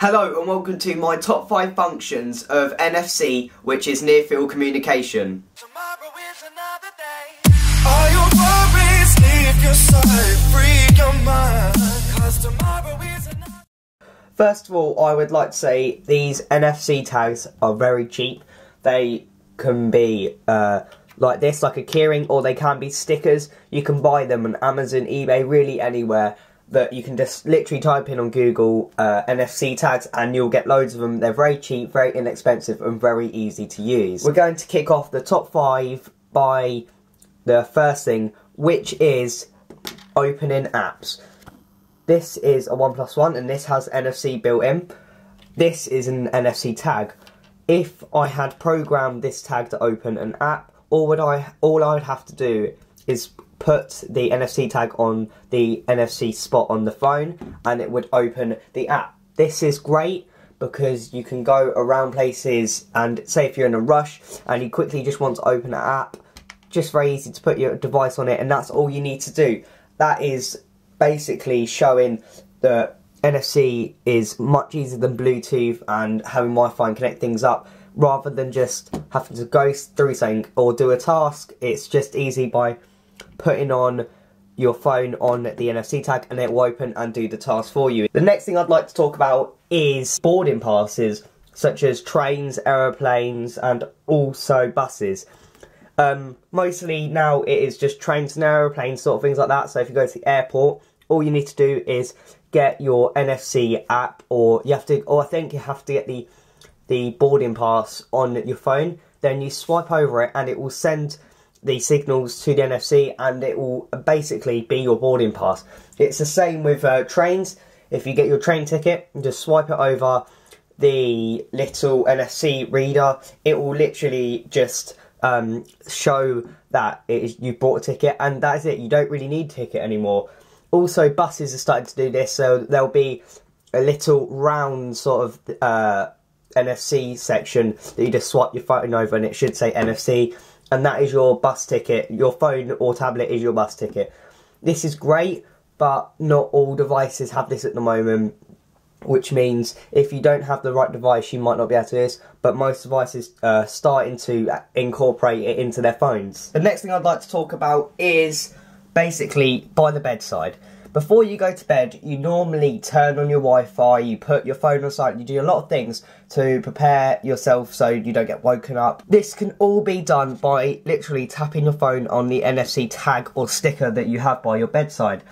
Hello and welcome to my top 5 functions of NFC, which is near field communication. Tomorrow is another day. All your worries, leave your side, free your mind, 'cause tomorrow is another. First of all, I would like to say these NFC tags are very cheap. They can be like this, like a keyring, or they can be stickers. You can buy them on Amazon, eBay, really anywhere. That you can just literally type in on Google NFC tags and you'll get loads of them. They're very cheap, very inexpensive and very easy to use. We're going to kick off the top 5 by the first thing, which is opening apps. This is a 1+1 and this has NFC built in. This is an NFC tag. If I had programmed this tag to open an app, all I would have to do is put the NFC tag on the NFC spot on the phone and it would open the app. This is great because you can go around places and say if you're in a rush and you quickly just want to open an app, just very easy to put your device on it and that's all you need to do. That is basically showing that NFC is much easier than Bluetooth and having Wi-Fi and connect things up. Rather than just having to go through something or do a task, it's just easy by putting on your phone on the NFC tag and it will open and do the task for you. The next thing I'd like to talk about is boarding passes, such as trains, aeroplanes and also buses. Mostly now it is just trains and aeroplanes, sort of things like that. So if you go to the airport, all you need to do is get your NFC app, or I think you have to get the boarding pass on your phone. Then you swipe over it and it will send the signals to the NFC and it will basically be your boarding pass. It's the same with trains. If you get your train ticket, just swipe it over the little NFC reader. It will literally just show that you bought a ticket and that is it. You don't really need a ticket anymore. Also, buses are starting to do this, so there'll be a little round sort of NFC section that you just swipe your phone over and it should say NFC. And that is your bus ticket. Your phone or tablet is your bus ticket. This is great, but not all devices have this at the moment, which means if you don't have the right device, you might not be able to do this, but most devices are starting to incorporate it into their phones. The next thing I'd like to talk about is basically by the bedside. Before you go to bed, you normally turn on your Wi-Fi, you put your phone on silent, you do a lot of things to prepare yourself so you don't get woken up. This can all be done by literally tapping your phone on the NFC tag or sticker that you have by your bedside.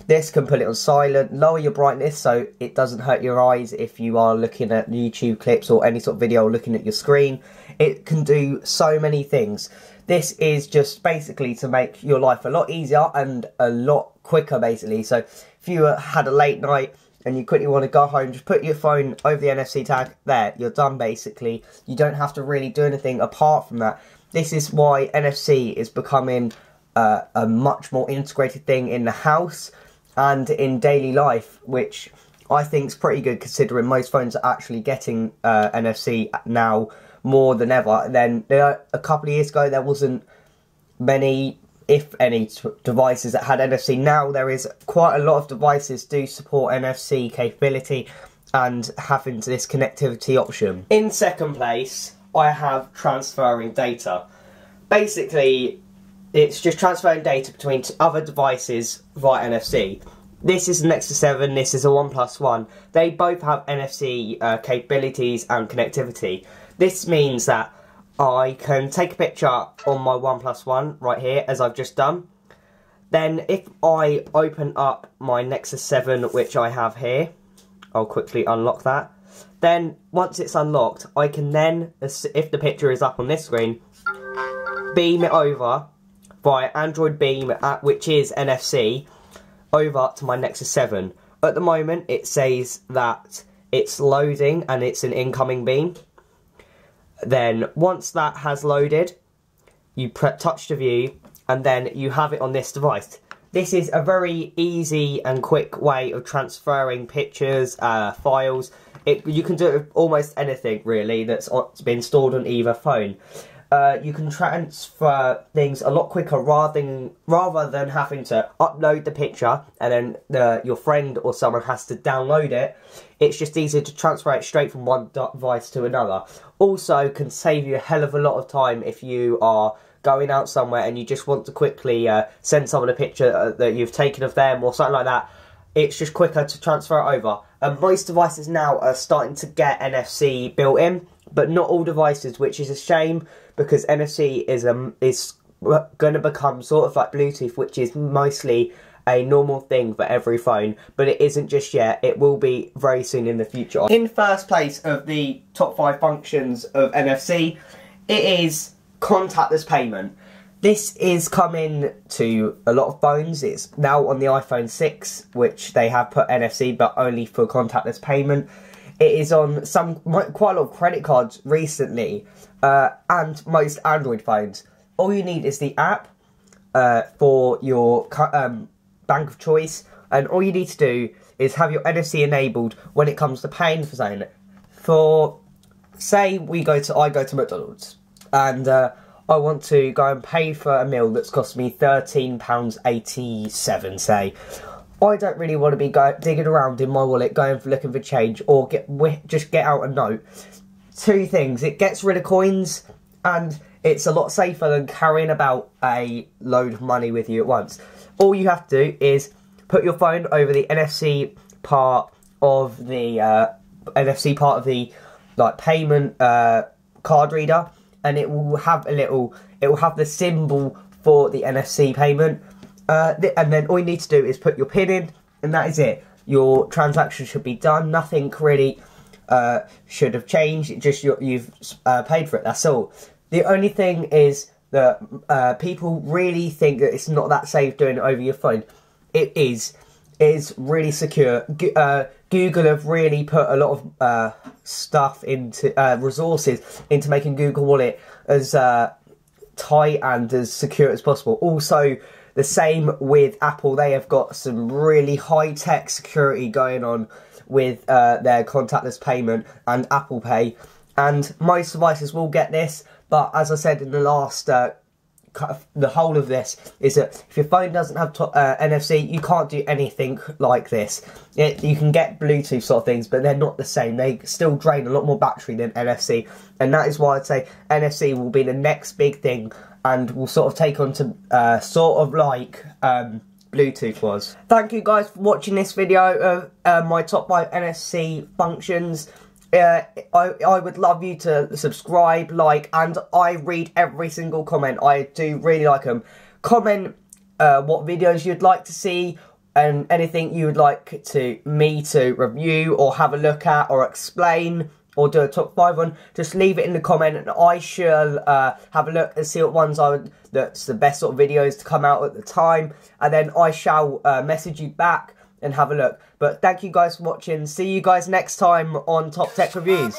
This can put it on silent, lower your brightness so it doesn't hurt your eyes if you are looking at YouTube clips or any sort of video or looking at your screen. It can do so many things. This is just basically to make your life a lot easier and a lot quicker basically. So if you had a late night and you quickly want to go home, just put your phone over the NFC tag, there, you're done basically. You don't have to really do anything apart from that. This is why NFC is becoming a much more integrated thing in the house and in daily life, which I think is pretty good considering most phones are actually getting NFC now more than ever. Then a couple of years ago there wasn't many, if any, devices that had NFC. Now there is quite a lot of devices do support NFC capability and having this connectivity option. In second place, I have transferring data. Basically, it's just transferring data between other devices via NFC. This is an Nexus 7, this is a 1+1. They both have NFC capabilities and connectivity. This means that I can take a picture on my 1+1 right here, as I've just done. Then if I open up my Nexus 7, which I have here, I'll quickly unlock that. Then once it's unlocked, I can then, if the picture is up on this screen, beam it over via Android Beam, which is NFC, over to my Nexus 7. At the moment, it says that it's loading and it's an incoming beam. Then once that has loaded, you touch the view and then you have it on this device. This is a very easy and quick way of transferring pictures, files. You can do it with almost anything really that's been stored on either phone. you can transfer things a lot quicker rather than having to upload the picture and then your friend or someone has to download it. It's just easier to transfer it straight from one device to another. Also can save you a hell of a lot of time if you are going out somewhere and you just want to quickly send someone a picture that you've taken of them or something like that. It's just quicker to transfer it over. And most devices now are starting to get NFC built in, but not all devices, which is a shame, because NFC is going to become sort of like Bluetooth, which is mostly a normal thing for every phone, but it isn't just yet. It will be very soon in the future. In first place of the top 5 functions of NFC, it is contactless payment. This is coming to a lot of phones. It's now on the iPhone 6, which they have put NFC, but only for contactless payment. It is on quite a lot of credit cards recently, and most Android phones. All you need is the app for your bank of choice, and all you need to do is have your NFC enabled when it comes to paying for something. For, say, I go to McDonald's, and I want to go and pay for a meal that's cost me £13.87, say. I don't really want to be digging around in my wallet, looking for change, or just get out a note. 2 things: it gets rid of coins, and it's a lot safer than carrying about a load of money with you at once. All you have to do is put your phone over the NFC part of the payment card reader, and it will have the symbol for the NFC payment, and then all you need to do is put your PIN in, and that is it. Your transaction should be done. Nothing really should have changed. It just you've paid for it. That's all. The only thing is that people really think that it's not that safe doing it over your phone. It is. It's really secure. Google have really put a lot of stuff into resources into making Google Wallet as tight and as secure as possible. Also, the same with Apple. They have got some really high-tech security going on with their contactless payment and Apple Pay. And most devices will get this, but as I said in the last the whole of this is that if your phone doesn't have NFC, you can't do anything like this. You can get Bluetooth sort of things, but they're not the same. They still drain a lot more battery than NFC, and that is why I'd say NFC will be the next big thing, and will sort of take on to sort of like Bluetooth was. Thank you guys for watching this video of my top 5 NFC functions. I would love you to subscribe, like, and I read every single comment. I do really like them. Comment what videos you'd like to see, and anything you would like me to review or have a look at or explain or do a top 5 on. Just leave it in the comment, and I shall have a look and see what ones that's the best sort of videos to come out at the time, and then I shall message you back and have a look. But thank you guys for watching. See you guys next time on Top Tech Reviews.